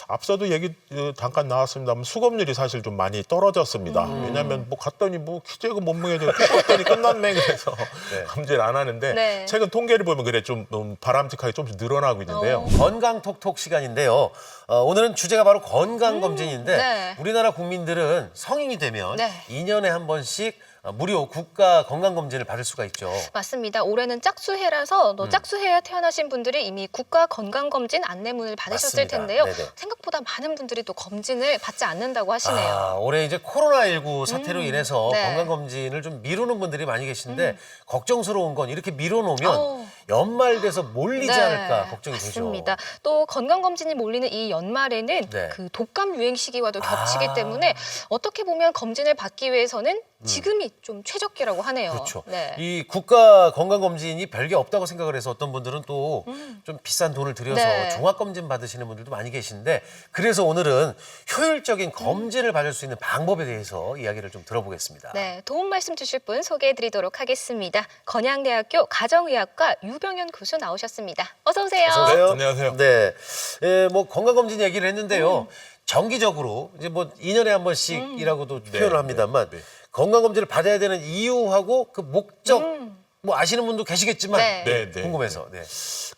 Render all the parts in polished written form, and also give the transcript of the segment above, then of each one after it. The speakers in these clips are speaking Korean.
앞서도 얘기 잠깐 나왔습니다만 수검률이 사실 좀 많이 떨어졌습니다. 왜냐하면 뭐 갔더니 뭐 키재고 몸무게 좀 했더니 끝났네 그래서 네. 검진을 안 하는데 네. 최근 통계를 보면 그래 좀 바람직하게 조금씩 늘어나고 있는데요. 건강톡톡 시간인데요. 오늘은 주제가 바로 건강검진인데 네. 우리나라 국민들은 성인이 되면 네. 2년에 한 번씩 무료 국가 건강검진을 받을 수가 있죠. 맞습니다. 올해는 짝수해라서 짝수해에 태어나신 분들이 이미 국가 건강검진 안내문을 받으셨을 맞습니다. 텐데요. 네네. 생각보다 많은 분들이 또 검진을 받지 않는다고 하시네요. 올해 이제 코로나19 사태로 인해서 네. 건강검진을 좀 미루는 분들이 많이 계신데 걱정스러운 건 이렇게 미뤄놓으면 연말 돼서 몰리지 네, 않을까 걱정이 맞습니다. 되죠. 또 건강검진이 몰리는 이 연말에는 네. 그 독감 유행 시기와도 겹치기 때문에 어떻게 보면 검진을 받기 위해서는 지금이 좀 최적기라고 하네요. 그렇죠. 네. 이 국가 건강검진이 별게 없다고 생각을 해서 어떤 분들은 또 좀 비싼 돈을 들여서 네. 종합검진 받으시는 분들도 많이 계신데 그래서 오늘은 효율적인 검진을 받을 수 있는 방법에 대해서 이야기를 좀 들어보겠습니다. 네, 도움 말씀 주실 분 소개해드리도록 하겠습니다. 건양대학교 가정의학과 유병현 교수 나오셨습니다. 어서 오세요. 어서 오세요. 안녕하세요. 네, 뭐 건강검진 얘기를 했는데요. 정기적으로 이제 뭐 2년에 한 번씩이라고도 표현을 합니다만 네. 건강검진을 받아야 되는 이유하고 그 목적 뭐 아시는 분도 계시겠지만 네. 네. 궁금해서. 네.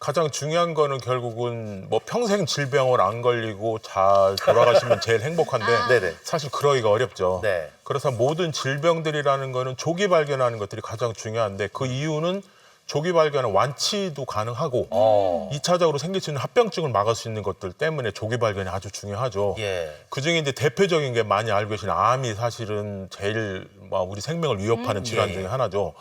가장 중요한 거는 결국은 뭐 평생 질병을 안 걸리고 잘 돌아가시면 제일 행복한데 네네. 사실 그러기가 어렵죠. 네. 그래서 모든 질병들이라는 거는 조기 발견하는 것들이 가장 중요한데 그 이유는 조기 발견은 완치도 가능하고 이차적으로 생길 수 있는 합병증을 막을 수 있는 것들 때문에 조기 발견이 아주 중요하죠. 예. 그중에 이제 대표적인 게 많이 알고 계신 암이 사실은 제일 우리 생명을 위협하는 질환 예, 중에 예. 하나죠.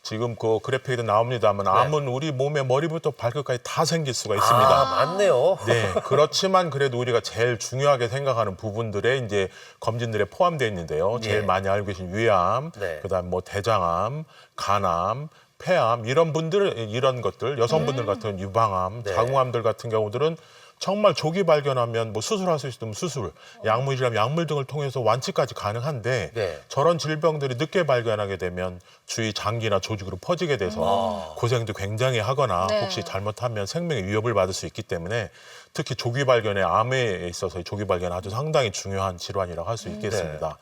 지금 그 그래픽에도 나옵니다만 암은 우리 몸의 머리부터 발끝까지 다 생길 수가 있습니다. 맞네요. 네, 그렇지만 그래도 우리가 제일 중요하게 생각하는 부분들에 이제 검진들에 포함되어 있는데요. 제일 예. 많이 알고 계신 위암, 네. 그다음 뭐 대장암, 간암, 폐암 이런 분들 이런 것들 여성분들 같은 유방암, 네. 자궁암들 같은 경우들은 정말 조기 발견하면 뭐 수술할 수 있으면 수술, 약물이라면 약물 등을 통해서 완치까지 가능한데 네. 저런 질병들이 늦게 발견하게 되면 주위 장기나 조직으로 퍼지게 돼서 고생도 굉장히 하거나 네. 혹시 잘못하면 생명의 위협을 받을 수 있기 때문에 특히 조기 발견의 암에 있어서 조기 발견은 아주 상당히 중요한 질환이라고 할 수 있겠습니다.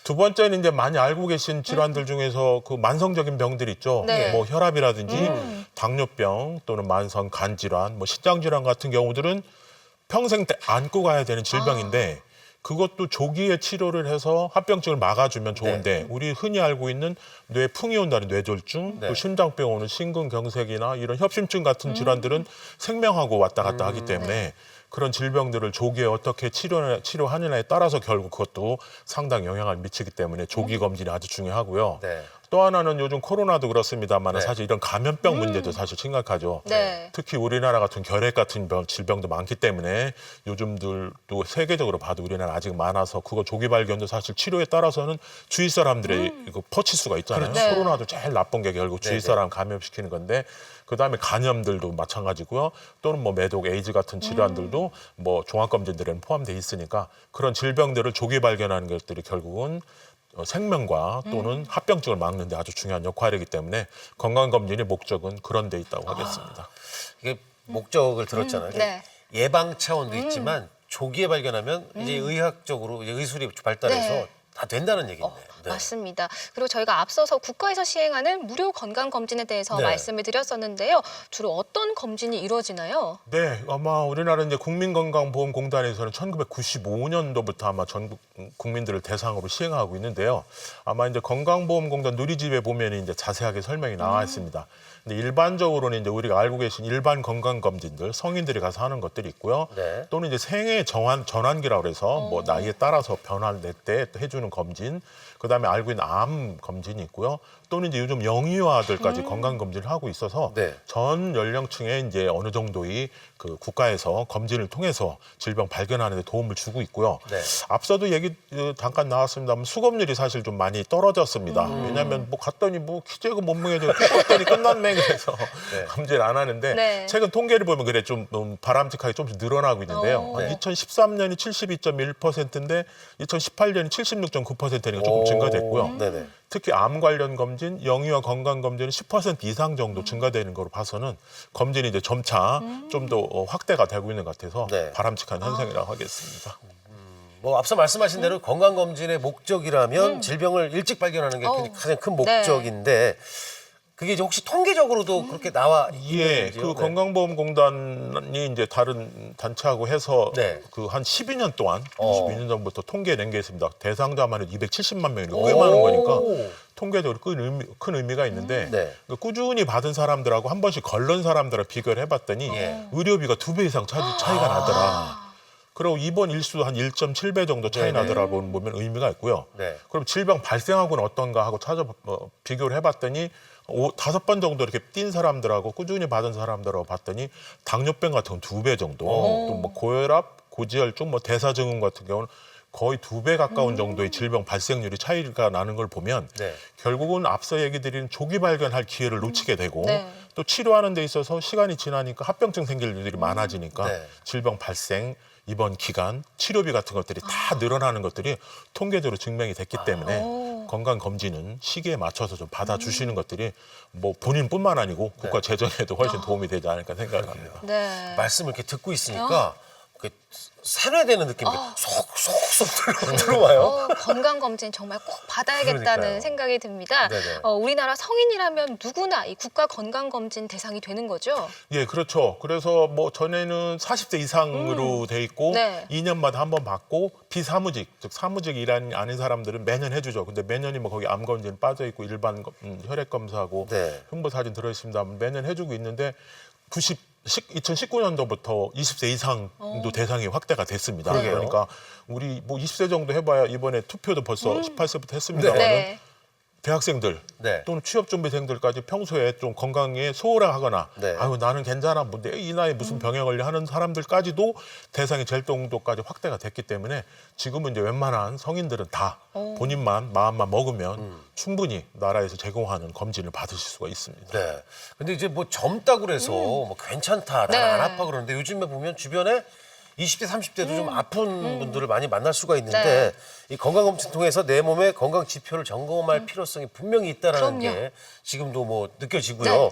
두 번째는 이제 많이 알고 계신 질환들 중에서 그 만성적인 병들 있죠. 네. 뭐 혈압이라든지 당뇨병 또는 만성 간 질환, 뭐 신장 질환 같은 경우들은 평생 안고 가야 되는 질병인데 그것도 조기에 치료를 해서 합병증을 막아주면 좋은데 우리 흔히 알고 있는 뇌 풍이 온다는 뇌졸중, 네. 또 심장병 오는 심근경색이나 이런 협심증 같은 질환들은 생명하고 왔다 갔다 하기 때문에 그런 질병들을 조기에 어떻게 치료하느냐에 따라서 결국 그것도 상당히 영향을 미치기 때문에 조기 검진이 아주 중요하고요. 네. 또 하나는 요즘 코로나도 그렇습니다만 네. 사실 이런 감염병 문제도 사실 심각하죠. 네. 특히 우리나라 같은 결핵 같은 질병도 많기 때문에 요즘들도 세계적으로 봐도 우리나라 아직 많아서 그거 조기 발견도 사실 치료에 따라서는 주위 사람들의 이거 퍼칠 수가 있잖아요. 그렇죠. 네. 코로나도 제일 나쁜 게 결국 주위 네네. 사람 감염시키는 건데 그다음에 간염들도 마찬가지고요. 또는 뭐 매독, 에이즈 같은 질환들도 뭐 종합검진들에는 포함돼 있으니까 그런 질병들을 조기 발견하는 것들이 결국은 생명과 또는 합병증을 막는 데 아주 중요한 역할이기 때문에 건강검진의 목적은 그런 데 있다고 하겠습니다. 이게 목적을 들었잖아요. 네. 예방 차원도 있지만 조기에 발견하면 이제 의학적으로 이제 의술이 발달해서 네. 다 된다는 얘기인데. 네. 맞습니다. 그리고 저희가 앞서서 국가에서 시행하는 무료 건강검진에 대해서 네. 말씀을 드렸었는데요. 주로 어떤 검진이 이루어지나요? 네, 아마 우리나라 이제 국민건강보험공단에서는 1995년도부터 아마 전국 국민들을 대상으로 시행하고 있는데요. 아마 이제 건강보험공단 누리집에 보면 이제 자세하게 설명이 나와 있습니다. 근데 일반적으로는 이제 우리가 알고 계신 일반 건강검진들 성인들이 가서 하는 것들이 있고요. 네. 또는 이제 생애 전환기라고 그래서 뭐 나이에 따라서 변화를 낼 때 해주는 검진. 그다음에 알고 있는 암 검진이 있고요. 또는 이제 요즘 영유아들까지 건강 검진을 하고 있어서 네. 전 연령층에 이제 어느 정도의 그 국가에서 검진을 통해서 질병 발견하는 데 도움을 주고 있고요. 네. 앞서도 얘기 잠깐 나왔습니다만 수검률이 사실 좀 많이 떨어졌습니다. 왜냐하면 뭐 갔더니 뭐 키재고 몸무게 좀 했더니 끝났네 그래서 네. 검진을 안 하는데 네. 최근 통계를 보면 그래 좀 바람직하게 조금씩 늘어나고 있는데요. 네. 2013년이 72.1%인데 2018년이 16.9%니까 조금 증가됐고요. 네네. 특히 암 관련 검진, 영유아 건강 검진은 10% 이상 정도 증가되는 거로 봐서는 검진이 이제 점차 좀 더 확대가 되고 있는 것 같아서 네. 바람직한 현상이라고 하겠습니다. 뭐 앞서 말씀하신 대로 건강검진의 목적이라면 질병을 일찍 발견하는 게 가장 큰 목적인데 그게 이제 혹시 통계적으로도 그렇게 나와 예, 있는지요? 그 네. 건강보험공단이 이제 다른 단체하고 해서 네. 그 한 12년 동안 12년 전부터 통계 낸 게 있습니다. 대상자만 해도 270만 명이니까 꽤 많은 거니까 통계적으로 큰 의미가 있는데 네. 그 꾸준히 받은 사람들하고 한 번씩 걸른 사람들하고 비교를 해봤더니 예. 의료비가 2배 이상 차이가 나더라. 그리고 입원 일수도 한 1.7배 정도 차이 네네. 나더라고 보면 의미가 있고요. 네. 그럼 질병 발생하고는 어떤가 하고 비교를 해봤더니 5번 정도 이렇게 뛴 사람들하고 꾸준히 받은 사람들하고 봤더니 당뇨병 같은 건 2배 정도, 또 뭐 고혈압, 고지혈증, 뭐 대사증후군 같은 경우는 거의 2배 가까운 정도의 질병 발생률이 차이가 나는 걸 보면 네. 결국은 앞서 얘기 드린 조기 발견할 기회를 놓치게 되고 네. 또 치료하는 데 있어서 시간이 지나니까 합병증 생길 일들이 많아지니까 네. 질병 발생, 입원 기간, 치료비 같은 것들이 다 늘어나는 것들이 통계적으로 증명이 됐기 때문에 건강검진은 시기에 맞춰서 좀 받아주시는 것들이 뭐 본인뿐만 아니고 국가 재정에도 훨씬 도움이 되지 않을까 생각을 합니다. 네. 말씀을 이렇게 듣고 있으니까 그 세뇌되는 느낌이 쏙쏙쏙 들어와요. 건강검진 정말 꼭 받아야겠다는 그러니까요. 생각이 듭니다. 네네. 우리나라 성인이라면 누구나 이 국가 건강검진 대상이 되는 거죠? 예, 그렇죠. 그래서 뭐 전에는 40대 이상으로 돼 있고 네. 2년마다 한 번 받고 비사무직, 즉 사무직 일하는 아닌 사람들은 매년 해주죠. 근데 매년이 뭐 거기 암 검진 빠져 있고 일반 혈액 검사하고 네. 흉부 사진 들어 있습니다. 매년 해주고 있는데 2019년도부터 20세 이상도 대상이 확대가 됐습니다. 그러게요. 그러니까 우리 뭐 20세 정도 해봐야 이번에 투표도 벌써 18세부터 했습니다만은 네. 대학생들 네. 또는 취업준비생들까지 평소에 좀 건강에 소홀하거나 네. 아유 나는 괜찮아 뭐 내 이 나이에 무슨 병에 걸려 하는 사람들까지도 대상의 젤동도까지 확대가 됐기 때문에 지금은 이제 웬만한 성인들은 다 본인만 마음만 먹으면 충분히 나라에서 제공하는 검진을 받으실 수가 있습니다. 네. 근데 이제 뭐 젊다고 그래서 뭐 괜찮다, 네. 난 안 아파 그러는데 요즘에 보면 주변에 20대, 30대도 좀 아픈 분들을 많이 만날 수가 있는데 이 건강검진 통해서 내 몸의 건강 지표를 점검할 필요성이 분명히 있다라는 그럼요. 게 지금도 뭐 느껴지고요. 네.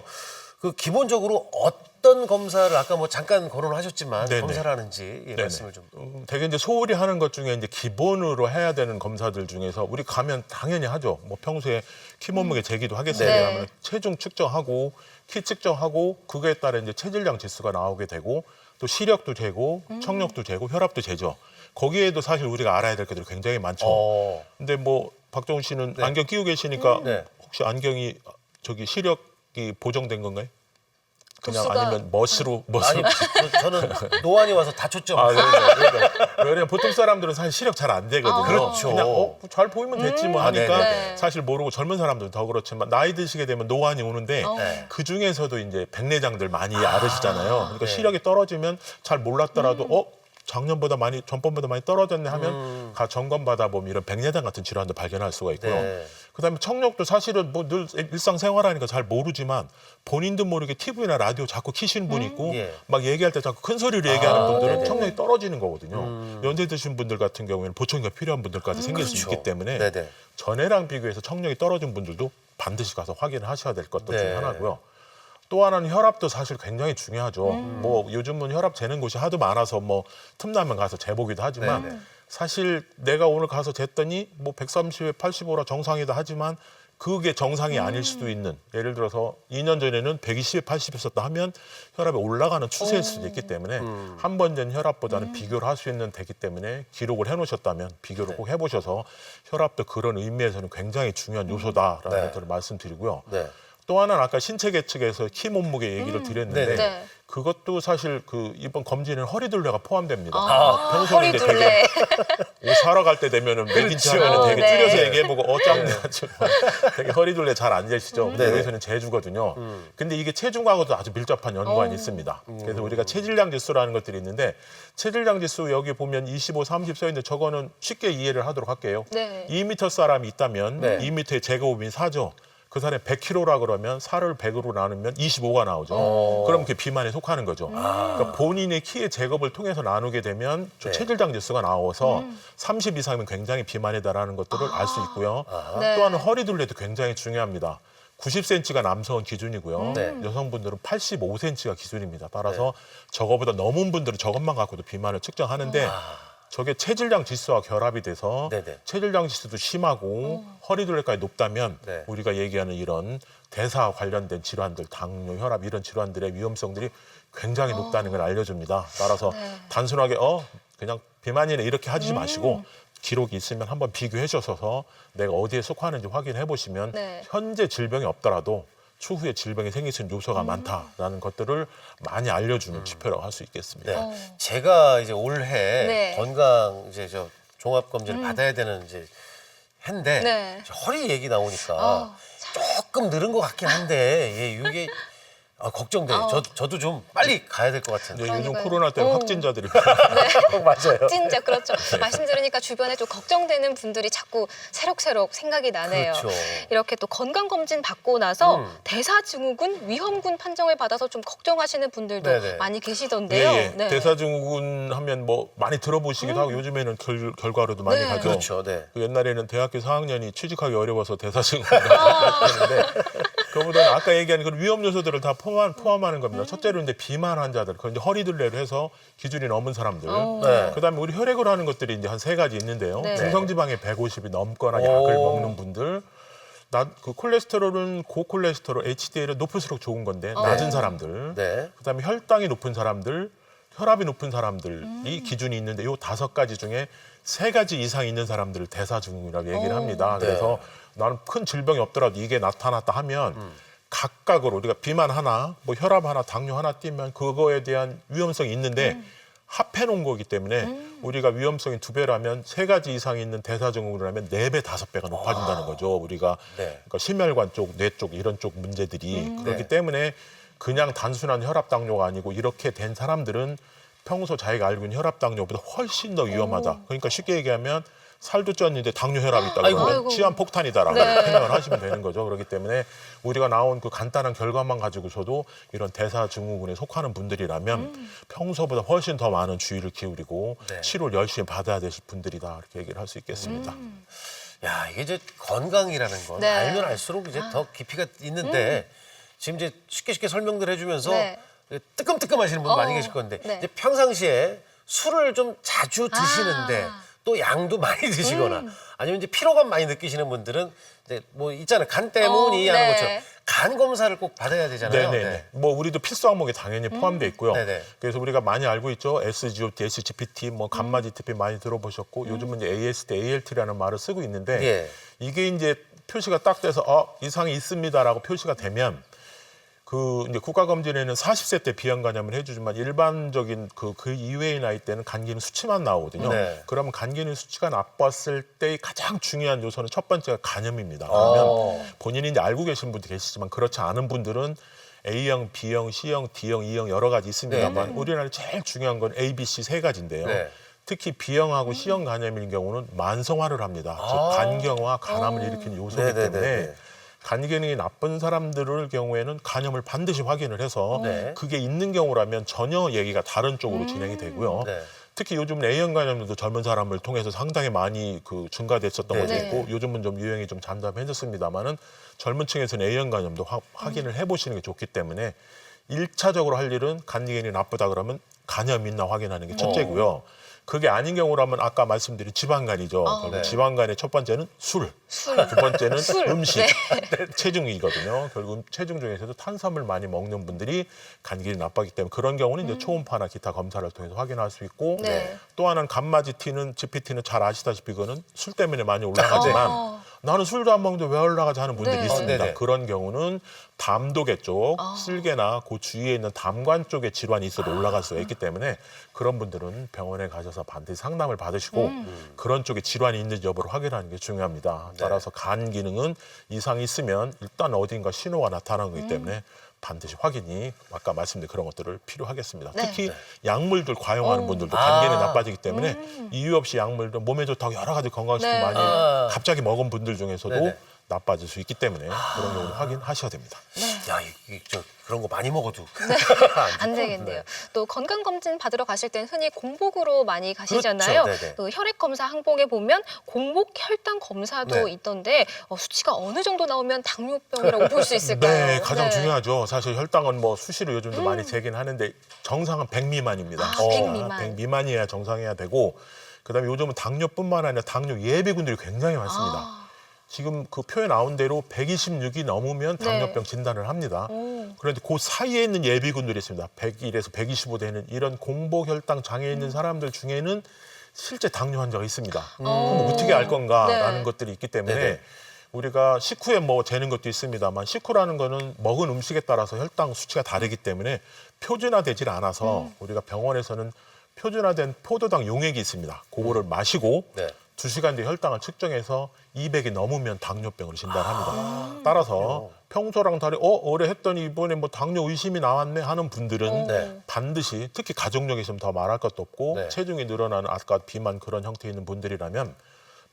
그 기본적으로 어떤 검사를 아까 뭐 잠깐 거론하셨지만 네네. 검사를 하는지 네네. 말씀을 좀. 되게 이제 소홀히 하는 것 중에 이제 기본으로 해야 되는 검사들 중에서 우리 가면 당연히 하죠. 뭐 평소에 키 몸무게 재기도 하겠습니다만 네. 체중 측정하고 키 측정하고 그거에 따라 이제 체질량 지수가 나오게 되고 또 시력도 재고 청력도 재고 혈압도 재죠. 거기에도 사실 우리가 알아야 될 것들이 굉장히 많죠. 근데 뭐 박정훈 씨는 안경 끼고 계시니까 네. 혹시 안경이 저기 시력이 보정된 건가요? 그냥 도수가- 아니면 멋으로 아니 저는 노안이 와서 다쳤죠. 아, 그러니까. 왜냐면 보통 사람들은 사실 시력 잘 안 되거든요. 그렇죠. 그냥 잘 보이면 됐지 뭐 아, 하니까 네네. 사실 모르고 젊은 사람들은 더 그렇지만 나이 드시게 되면 노안이 오는데 네. 그 중에서도 이제 백내장들 많이 앓으시잖아요. 그러니까 네. 시력이 떨어지면 잘 몰랐더라도 작년보다 많이 전번보다 많이 떨어졌네 하면 가 점검 받아 보면 이런 백내장 같은 질환도 발견할 수가 있고요. 네. 그다음에 청력도 사실은 뭐 늘 일상생활하니까 잘 모르지만 본인도 모르게 TV나 라디오 자꾸 키시는 분이 있고 예. 막 얘기할 때 자꾸 큰 소리로 얘기하는 분들은 네네. 청력이 떨어지는 거거든요. 연세 드신 분들 같은 경우에는 보청기가 필요한 분들까지 생길 수 그렇죠. 있기 때문에 네네. 전에랑 비교해서 청력이 떨어진 분들도 반드시 가서 확인을 하셔야 될 것들 중에 네. 하나고요. 또 하나는 혈압도 사실 굉장히 중요하죠. 뭐 요즘은 혈압 재는 곳이 하도 많아서 뭐 틈나면 가서 재보기도 하지만 네네. 사실 내가 오늘 가서 쟀더니 뭐 130에 85라 정상이다 하지만 그게 정상이 아닐 수도 있는, 예를 들어서 2년 전에는 120에 80이었다 하면 혈압이 올라가는 추세일 수도 있기 때문에 한 번 된 혈압보다는 비교를 할 수 있는 되기 때문에 기록을 해놓으셨다면 비교를 꼭 해보셔서 혈압도 그런 의미에서는 굉장히 중요한 요소다라는 네. 것들을 말씀드리고요. 네. 또 하나는 아까 신체 계측에서 키 몸무게 얘기를 드렸는데 네네. 네. 그것도 사실 그 이번 검진에는 허리둘레가 포함됩니다. 허리 이제 둘레. 되게 옷 사러 갈 때 되면은 맥인치 그렇죠. 하면은 되게 네. 줄여서 얘기해보고 짱돼가지고 되게 허리둘레 잘 앉으시죠. 근데 네네. 여기서는 제주거든요. 근데 이게 체중하고도 아주 밀접한 연관이 있습니다. 그래서 우리가 체질량 지수라는 것들이 있는데 체질량 지수 여기 보면 25, 30 써 있는데 저거는 쉽게 이해를 하도록 할게요. 네. 2m 사람이 있다면 네. 2m의 제곱인 4죠. 그 사람이 100kg라 그러면 살을 100으로 나누면 25가 나오죠. 그럼 그게 비만에 속하는 거죠. 그러니까 본인의 키의 제곱을 통해서 나누게 되면 저 네. 체질장 지수가 나와서 30 이상이면 굉장히 비만이다라는 것들을 알 수 있고요. 네. 또한 허리둘레도 굉장히 중요합니다. 90cm가 남성은 기준이고요. 네. 여성분들은 85cm가 기준입니다. 따라서 저거보다 넘은 분들은 저것만 갖고도 비만을 측정하는데 저게 체질량 지수와 결합이 돼서 네네. 체질량 지수도 심하고 허리둘레까지 높다면 네. 우리가 얘기하는 이런 대사 관련된 질환들, 당뇨, 혈압 이런 질환들의 위험성들이 굉장히 높다는 걸 알려줍니다. 따라서 네. 단순하게 그냥 비만이네 이렇게 하지 마시고 기록이 있으면 한번 비교해 주셔서 내가 어디에 속하는지 확인해 보시면 네. 현재 질병이 없더라도 추후에 질병이 생길 수 있는 요소가 많다라는 것들을 많이 알려주는 지표라고 할 수 있겠습니다. 네. 제가 이제 올해 네. 건강 이제 저 종합 검진을 받아야 되는 이제 해인데 네. 저 허리 얘기 나오니까 어, 조금 늘은 것 같긴 한데 이게 걱정돼요. 저도 좀 빨리 가야 될 것 같은데. 이제 요즘 그러니까요. 코로나 때문에 오. 확진자들이 맞아요. 진짜 그렇죠. 말씀 들으니까 주변에 좀 걱정되는 분들이 자꾸 새록새록 생각이 나네요. 그렇죠. 이렇게 또 건강검진 받고 나서 대사증후군, 위험군 판정을 받아서 좀 걱정하시는 분들도 네네. 많이 계시던데요. 예. 네. 대사증후군 하면 뭐 많이 들어보시기도 하고 요즘에는 결과로도 많이 네. 가죠. 그렇죠. 네. 그 옛날에는 대학교 4학년이 취직하기 어려워서 대사증후군을 했는데 그보다는 아까 얘기한 그런 위험 요소들을 다 포함하는 겁니다. 첫째로 이제 비만 환자들, 그 이제 허리둘레로 해서 기준이 넘은 사람들. 네. 그다음에 우리 혈액을 하는 것들이 이제 한 세 가지 있는데요. 네. 중성지방이 150이 넘거나 오. 약을 먹는 분들. 그 콜레스테롤은 고콜레스테롤 HDL은 높을수록 좋은 건데 낮은 사람들. 네. 그다음에 혈당이 높은 사람들, 혈압이 높은 사람들이 기준이 있는데 요 5가지 중에 3가지 이상 있는 사람들을 대사증후군이라고 얘기를 합니다. 네. 그래서 나는 큰 질병이 없더라도 이게 나타났다 하면 각각으로 우리가 비만 하나, 뭐 혈압 하나, 당뇨 하나 띄면 그거에 대한 위험성이 있는데 합해 놓은 거기 때문에 우리가 위험성이 2배라면 3가지 이상 있는 대사증후군이라면 4배, 5배가 높아진다는 거죠. 우리가 네. 그러니까 심혈관 쪽, 뇌 쪽 이런 쪽 문제들이 그렇기 네. 때문에 그냥 단순한 혈압 당뇨가 아니고 이렇게 된 사람들은 평소 자기가 알고 있는 혈압 당뇨보다 훨씬 더 위험하다. 그러니까 쉽게 얘기하면 살도 쪘는데 당뇨 혈압이 있다 그러면 아이고. 치안 폭탄이다라고 네. 생각을 하시면 되는 거죠. 그렇기 때문에 우리가 나온 그 간단한 결과만 가지고서도 이런 대사증후군에 속하는 분들이라면 평소보다 훨씬 더 많은 주의를 기울이고 네. 치료를 열심히 받아야 되실 분들이다 이렇게 얘기를 할 수 있겠습니다. 야, 이게 이제 건강이라는 건 네. 알면 알수록 이제 더 깊이가 있는데 지금 이제 쉽게 설명들 해주면서 네. 뜨끔뜨끔 하시는 분 많이 계실 건데 네. 이제 평상시에 술을 좀 자주 드시는데 또 양도 많이 드시거나 아니면 이제 피로감 많이 느끼시는 분들은 이제 뭐 있잖아요. 간 때문이 하는 네. 것처럼 간 검사를 꼭 받아야 되잖아요. 네네. 네. 뭐 우리도 필수 항목에 당연히 포함되어 있고요. 네네. 그래서 우리가 많이 알고 있죠. SGOT, SGPT, 뭐 감마 GTP 많이 들어보셨고 요즘은 이제 AST, ALT라는 말을 쓰고 있는데 예. 이게 이제 표시가 딱 돼서 이상이 있습니다라고 표시가 되면 그 이제 국가검진에는 40세 때 비형간염을 해주지만 일반적인 그 이외의 나이 때는 간기는 수치만 나오거든요. 네. 그러면 간기는 수치가 나빴을 때의 가장 중요한 요소는 첫 번째가 간염입니다. 그러면 본인이 이제 알고 계신 분도 계시지만 그렇지 않은 분들은 A형, B형, C형, D형, E형 여러 가지 있습니다만 우리나라에 제일 중요한 건 A, B, C 3가지인데요. 네. 특히 B형하고 C형 간염인 경우는 만성화를 합니다. 즉 간경화, 간암을 일으키는 요소이기 네네네네. 때문에 간 기능이 나쁜 사람들의 경우에는 간염을 반드시 확인을 해서 네. 그게 있는 경우라면 전혀 얘기가 다른 쪽으로 진행이 되고요. 네. 특히 요즘 A형 간염도 젊은 사람을 통해서 상당히 많이 그 증가됐었던 것도 네. 있고 요즘은 좀 유행이 좀 잠잠해졌습니다만은 젊은 층에서는 A형 간염도 확인을 해보시는 게 좋기 때문에 1차적으로 할 일은 간 기능이 나쁘다 그러면 간염이 있나 확인하는 게 첫째고요. 그게 아닌 경우라면 아까 말씀드린 지방간이죠. 그러면 네. 지방간의 첫 번째는 술. 두 번째는 술. 음식, 네. 체중이거든요. 결국 체중 중에서도 탄수화물 많이 먹는 분들이 간기능이 나빠지기 때문에 그런 경우는 이제 초음파나 기타 검사를 통해서 확인할 수 있고 네. 또 하나는 감마 GPT는 잘 아시다시피 그거는 술 때문에 많이 올라가지만 나는 술도 안 먹는데 왜 올라가지 하는 분들이 네. 있습니다. 네네. 그런 경우는 담독의 쪽, 쓸개나 그 주위에 있는 담관 쪽에 질환이 있어도 올라갈 수가 있기 때문에 그런 분들은 병원에 가셔서 반드시 상담을 받으시고 그런 쪽에 질환이 있는지 여부를 확인하는 게 중요합니다. 따라서 간 기능은 이상이 있으면 일단 어딘가 신호가 나타나는 거기 때문에 반드시 확인이 아까 말씀드린 그런 것들을 필요하겠습니다. 네. 특히 약물들 과용하는 분들도 간 기능이 나빠지기 때문에 이유 없이 약물들 몸에 좋다고 여러 가지 건강식품 네. 많이 갑자기 먹은 분들 중에서도 네네. 나빠질 수 있기 때문에 그런 경우는 확인하셔야 됩니다. 야, 그런 거 많이 먹어도 안 되겠네요. 또 건강검진 받으러 가실 땐 흔히 공복으로 많이 그렇죠. 가시잖아요. 네네. 그 혈액검사 항목에 보면 공복 혈당 검사도 네. 있던데 수치가 어느 정도 나오면 당뇨병이라고 볼 수 있을까요? 네, 가장 중요하죠. 사실 혈당은 뭐 수시로 요즘도 많이 재긴 하는데 정상은 100 미만입니다. 100 미만. 100 미만이어야 정상이어야 되고 그다음에 요즘은 당뇨뿐만 아니라 당뇨 예비군들이 굉장히 많습니다. 지금 그 표에 나온 대로 126이 넘으면 당뇨병 진단을 합니다. 그런데 그 사이에 있는 예비군들이 있습니다. 101에서 125 되는 이런 공복혈당 장애 있는 사람들 중에는 실제 당뇨 환자가 있습니다. 그럼 어떻게 알 건가라는 것들이 있기 때문에 네네. 우리가 식후에 뭐 재는 것도 있습니다만 식후라는 거는 먹은 음식에 따라서 혈당 수치가 다르기 때문에 표준화되질 않아서 우리가 병원에서는 표준화된 포도당 용액이 있습니다. 그거를 마시고 네. 2시간 뒤에 혈당을 측정해서 200이 넘으면 당뇨병으로 진단합니다. 따라서 평소랑 다르게 올해 했더니 이번에 뭐 당뇨 의심이 나왔네 하는 분들은 네. 반드시 특히 가족력이 있으면 더 말할 것도 없고 네. 체중이 늘어나는 아까 비만 그런 형태 있는 분들이라면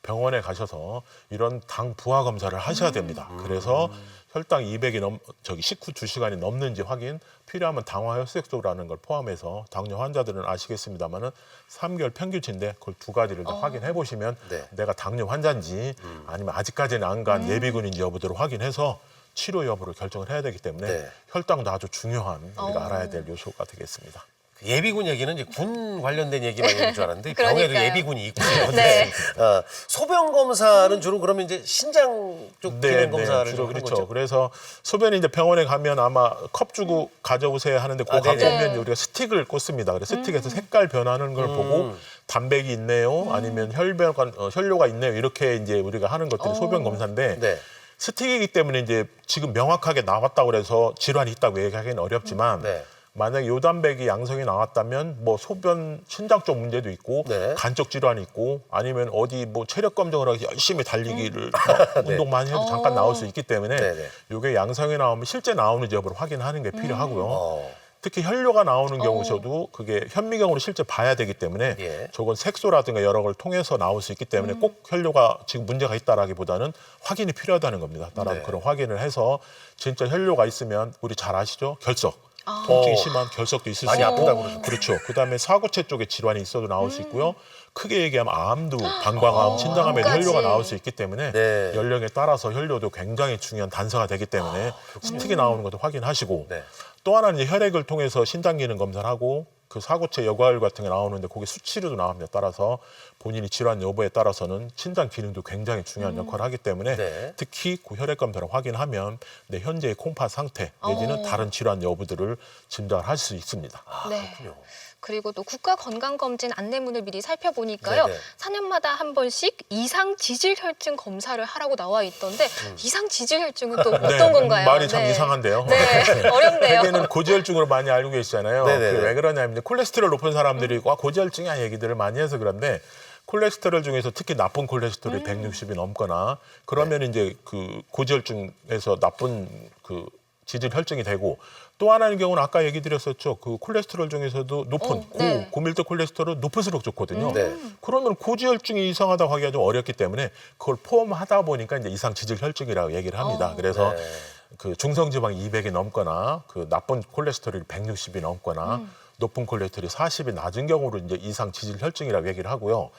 병원에 가셔서 이런 당 부하 검사를 하셔야 됩니다. 그래서 혈당 200이 식후 2시간이 넘는지 확인, 필요하면 당화혈색소라는 걸 포함해서 당뇨 환자들은 아시겠습니다만은 3개월 평균치인데 그걸 두 가지를 다 확인해 보시면 네. 내가 당뇨 환자인지 아니면 아직까지는 안 간 예비군인지 여부들을 확인해서 치료 여부를 결정을 해야 되기 때문에 네. 혈당도 아주 중요한 우리가 알아야 될 요소가 되겠습니다. 예비군 얘기는 이제 군 관련된 얘기만 있는 줄 알았는데 병에도 그러니까요. 예비군이 있군요. 네. 소변 검사는 주로 그러면 이제 신장 쪽 기능 검사를 주로 좀 하는 그렇죠. 거죠. 그래서 소변이 이제 병원에 가면 아마 컵 주고 가져오세요 하는데 그 네네. 가져오면 우리가 스틱을 꽂습니다. 그래서 스틱에서 색깔 변하는 걸 보고 단백이 있네요, 아니면 혈료가 있네요 이렇게 이제 우리가 하는 것들이 소변 검사인데. 네. 스틱이기 때문에 이제 지금 명확하게 나왔다고 그래서 질환이 있다고 얘기하기는 어렵지만 네. 만약에 요단백이 양성이 나왔다면 뭐 소변 신장 쪽 문제도 있고 네. 간쪽 질환이 있고 아니면 어디 뭐 체력 검정을 하기 열심히 달리기를 네. 운동 많이 해도 잠깐 나올 수 있기 때문에 네네. 이게 양성이 나오면 실제 나오는지 여부를 확인하는 게 필요하고요. 어. 특히 혈료가 나오는 경우서도 그게 현미경으로 실제 봐야 되기 때문에 예. 저건 색소라든가 여러 걸 통해서 나올 수 있기 때문에 꼭 혈료가 지금 문제가 있다라기보다는 확인이 필요하다는 겁니다. 따라서 네. 그런 확인을 해서 진짜 혈료가 있으면 우리 잘 아시죠? 결석. 통증이 심한 결석도 있을 많이 수 있고 아프다고 그러죠. 그렇죠. 그다음에 사고체 쪽에 질환이 있어도 나올 수 있고요. 크게 얘기하면 암도 방광암, 신장암에도 암까지. 혈료가 나올 수 있기 때문에 네. 연령에 따라서 혈료도 굉장히 중요한 단서가 되기 때문에 스틱이 나오는 것도 확인하시고 네. 또 하나는 이제 혈액을 통해서 신장 기능 검사를 하고 그 사고체 여과율 같은 게 나오는데 거기 수치로도 나옵니다. 따라서 본인이 질환 여부에 따라서는 신장 기능도 굉장히 중요한 역할을 하기 때문에 네. 특히 그 혈액 검사를 확인하면 내 현재의 콩팥 상태 내지는 다른 질환 여부들을 진단을 할 수 있습니다. 네. 그렇군요. 그리고 또 국가건강검진 안내문을 미리 살펴보니까요. 네네. 4년마다 한 번씩 이상 지질혈증 검사를 하라고 나와 있던데 이상 지질혈증은 또 어떤 네, 건가요? 말이 참 네. 이상한데요. 네, 어렵네요. 대개는 고지혈증으로 많이 알고 계시잖아요. 네네네. 그게 왜 그러냐면 이제 콜레스테롤 높은 사람들이 고지혈증이야 얘기들을 많이 해서 그런데 콜레스테롤 중에서 특히 나쁜 콜레스테롤이 160이 넘거나 그러면 이제 그 고지혈증에서 나쁜 그 지질혈증이 되고 또 하나의 경우는 아까 얘기 드렸었죠. 그 콜레스테롤 중에서도 높은 네. 고밀도 콜레스테롤은 높을수록 좋거든요. 네. 그러면 고지혈증이 이상하다고 하기가 좀 어렵기 때문에 그걸 포함하다 보니까 이제 이상 지질혈증이라고 얘기를 합니다. 그래서 네. 그 중성지방이 200이 넘거나 그 나쁜 콜레스테롤이 160이 넘거나 높은 콜레스테롤이 40이 낮은 경우로 이제 이상 지질혈증이라고 얘기를 하고요.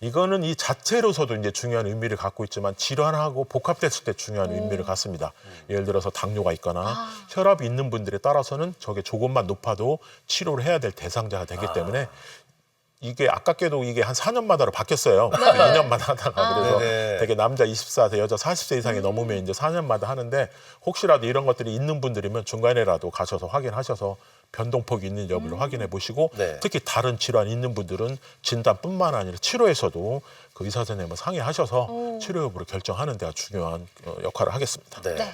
이거는 이 자체로서도 이제 중요한 의미를 갖고 있지만 질환하고 복합됐을 때 중요한 의미를 갖습니다. 예를 들어서 당뇨가 있거나 혈압이 있는 분들에 따라서는 저게 조금만 높아도 치료를 해야 될 대상자가 되기 때문에 이게 아깝게도 이게 한 4년마다로 바뀌었어요. 2년마다 하다가 그래서 네네. 되게 남자 24세, 여자 40세 이상이 넘으면 이제 4년마다 하는데 혹시라도 이런 것들이 있는 분들이면 중간에라도 가셔서 확인하셔서 변동폭이 있는 여부를 확인해 보시고 네. 특히 다른 질환이 있는 분들은 진단뿐만 아니라 치료에서도 그 의사 선생님과 상의하셔서 치료 여부를 결정하는 데가 중요한 역할을 하겠습니다. 네. 네.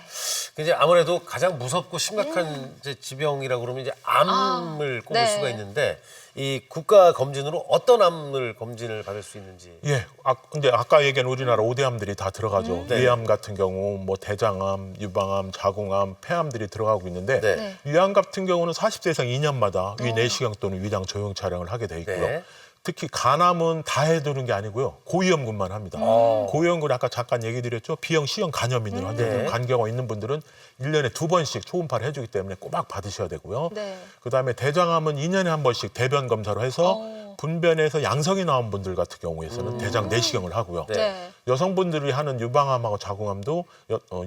이제 아무래도 가장 무섭고 심각한 이제 질병이라고 그러면 이제 암을 꼽을 네. 수가 있는데 이 국가 검진으로 어떤 암을 검진을 받을 수 있는지. 예, 근데 아까 얘기한 우리나라 5대암들이 다 들어가죠. 네. 위암 같은 경우, 뭐 대장암, 유방암, 자궁암, 폐암들이 들어가고 있는데 네. 네. 위암 같은 경우는 40세 이상 2년마다 위 내시경 또는 위장 조형 촬영을 하게 돼 있고요. 네. 특히 간암은 다 해두는 게 아니고요. 고위험군만 합니다. 고위험군 아까 잠깐 얘기 드렸죠. B형, C형 간염 있는 환자들, 네. 간경화 있는 분들은 1년에 2번씩 초음파를 해주기 때문에 꼬박 받으셔야 되고요. 네. 그다음에 대장암은 2년에 한 번씩 대변 검사로 해서 분변에서 양성이 나온 분들 같은 경우에서는 대장 내시경을 하고요. 네. 네. 여성분들이 하는 유방암하고 자궁암도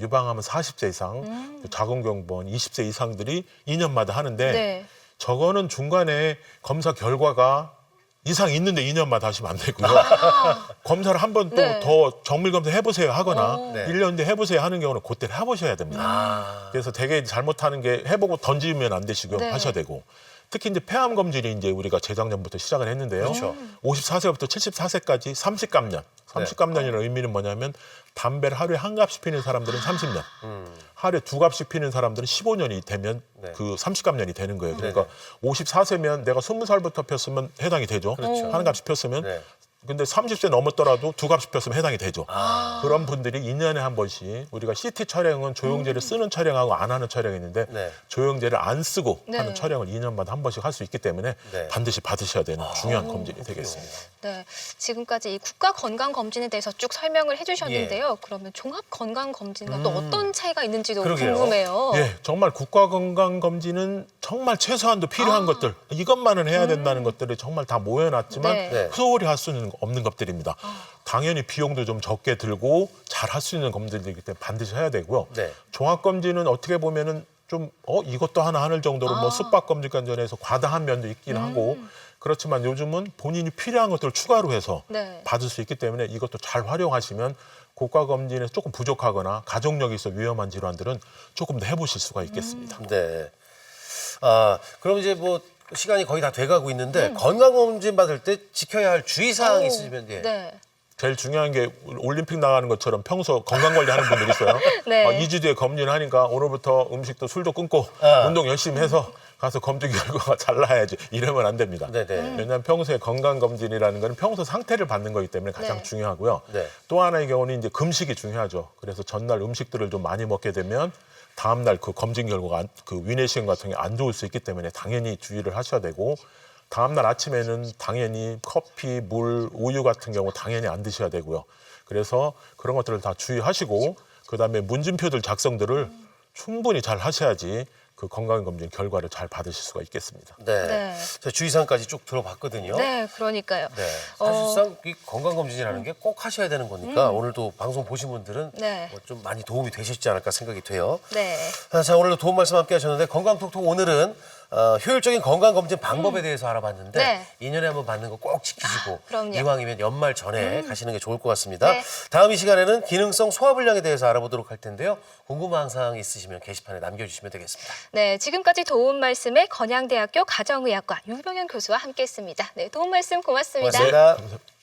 유방암은 40세 이상, 자궁경부는 20세 이상들이 2년마다 하는데 네. 저거는 중간에 검사 결과가 이상 있는데 2년마다 하시면 안 되고요. 검사를 한 번 또 네. 더 정밀 검사 해보세요 하거나 네. 1년 뒤에 해보세요 하는 경우는 그때 해보셔야 됩니다. 아. 그래서 되게 잘못하는 게 해보고 던지면 안 되시고요. 네. 하셔야 되고. 특히 이제 폐암 검진이 이제 우리가 재작년부터 시작을 했는데요. 그렇죠. 54세부터 74세까지 30감년. 30감년이라는 의미는 뭐냐면 담배를 하루에 한 갑씩 피는 사람들은 30년. 하루에 두 갑씩 피는 사람들은 15년이 되면 네. 그 30감년이 되는 거예요. 그러니까 네네. 54세면 내가 20살부터 폈으면 해당이 되죠. 그렇죠. 한 갑씩 폈으면. 네. 근데 30세 넘었더라도 두 갑씩 폈으면 해당이 되죠. 그런 분들이 2년에 한 번씩 우리가 CT 촬영은 조영제를 쓰는 촬영하고 안 하는 촬영이 있는데 네. 조영제를 안 쓰고 네. 하는 촬영을 2년마다 한 번씩 할 수 있기 때문에 네. 반드시 받으셔야 되는 중요한 검진이 되겠습니다. 네, 지금까지 이 국가 건강 검진에 대해서 쭉 설명을 해주셨는데요. 그러면 종합 건강 검진과 또 어떤 차이가 있는지도 그러게요. 궁금해요. 예, 정말 국가건강검진은 정말 최소한도 필요한 것들 이것만은 해야 된다는 것들이 정말 다 모여놨지만 네. 네. 소홀히 할 수는 없는 것들입니다. 당연히 비용도 좀 적게 들고 잘 할 수 있는 검진들이기 때문에 반드시 해야 되고요. 네. 종합검진은 어떻게 보면은 좀 이것도 하나 하는 정도로 뭐 숙박검진 관련해서 과다한 면도 있긴 하고 그렇지만 요즘은 본인이 필요한 것들을 추가로 해서 네. 받을 수 있기 때문에 이것도 잘 활용하시면 고가검진에서 조금 부족하거나 가족력이 있어 위험한 질환들은 조금 더 해보실 수가 있겠습니다. 네. 아, 그럼 이제 뭐 시간이 거의 다 돼가고 있는데 건강검진 받을 때 지켜야 할 주의사항이 있으시면 네. 제일 중요한 게 올림픽 나가는 것처럼 평소 건강관리하는 분들이 있어요. 네. 2주 뒤에 검진하니까 오늘부터 음식도 술도 끊고 운동 열심히 해서 가서 검진 결과가 잘 나야지 이러면 안 됩니다. 네네. 왜냐하면 평소에 건강검진이라는 건 평소 상태를 받는 거기 때문에 가장 네. 중요하고요. 네. 또 하나의 경우는 이제 금식이 중요하죠. 그래서 전날 음식들을 좀 많이 먹게 되면 다음날 그 검진 결과가 그 위내시경 같은 게 안 좋을 수 있기 때문에 당연히 주의를 하셔야 되고 다음날 아침에는 당연히 커피, 물, 우유 같은 경우 당연히 안 드셔야 되고요. 그래서 그런 것들을 다 주의하시고 그다음에 문진표들 작성들을 충분히 잘 하셔야지 그 건강검진 결과를 잘 받으실 수가 있겠습니다. 네. 네. 제가 주의사항까지 쭉 들어봤거든요. 네, 그러니까요. 네. 사실상 이 건강검진이라는 게 꼭 하셔야 되는 거니까 오늘도 방송 보신 분들은 네. 뭐좀 많이 도움이 되셨지 않을까 생각이 돼요. 네. 자, 오늘도 도움 말씀 함께 하셨는데 건강톡톡 오늘은 효율적인 건강검진 방법에 대해서 알아봤는데 네. 2년에 한번 받는 거 꼭 지키시고 그럼요. 이왕이면 연말 전에 가시는 게 좋을 것 같습니다. 네. 다음 이 시간에는 기능성 소화불량에 대해서 알아보도록 할 텐데요. 궁금한 사항 있으시면 게시판에 남겨주시면 되겠습니다. 네, 지금까지 도움 말씀에 건양대학교 가정의학과 유병현 교수와 함께했습니다. 네, 도움 말씀 고맙습니다. 고맙습니다.